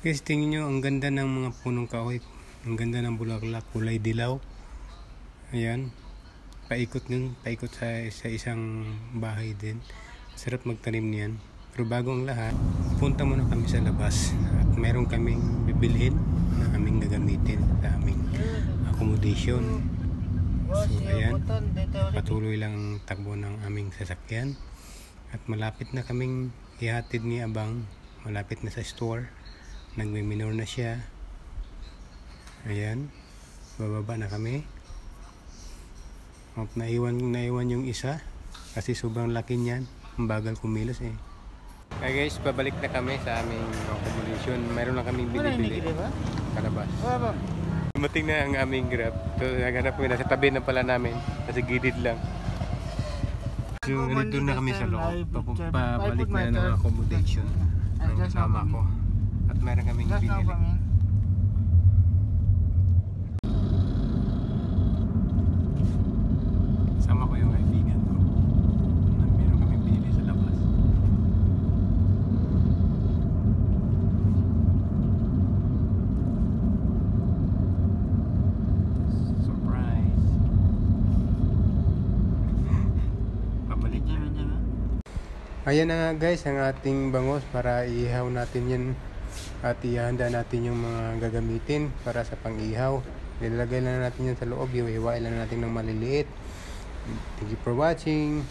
Guys, tingin nyo, ang ganda ng mga punong kahoy. Ang ganda ng bulaklak, kulay dilaw. Ayan. Paikot sa isang bahay din. Sarap magtanim niyan. Pero bago ang lahat, punta muna kami sa labas. At meron kaming bibilhin na aming gagamitin sa aming accommodation. So ayan, patuloy lang ang takbo ng aming sasakyan. At malapit na kaming ihatid ni Abang. Malapit na sa store. Nagme-minor na siya. Ayan, bababa na kami. At naiwan yung isa kasi sobrang laki niyan. Ang bagal kumilos eh. Okay guys, babalik na kami sa aming accommodation. Mayroon lang kaming binibili kalabas. Dumating na ang aming grab. So naghanap kami, nasa tabi na pala namin. Nasa gilid lang. So nandun na kami sa loob. Pabalik na ng accommodation ng kasama ko. At meron kaming binili. Sama ko yung kaibigan ko. Meron kaming binili sa labas. Surprise! Pabalik na. Ayan na nga guys ang ating bangos para ihaw natin yan. At ihanda natin yung mga gagamitin para sa pang-ihaw. Nilalagay lang natin yan sa loob, iwain lang natin ng maliliit. Thank you for watching.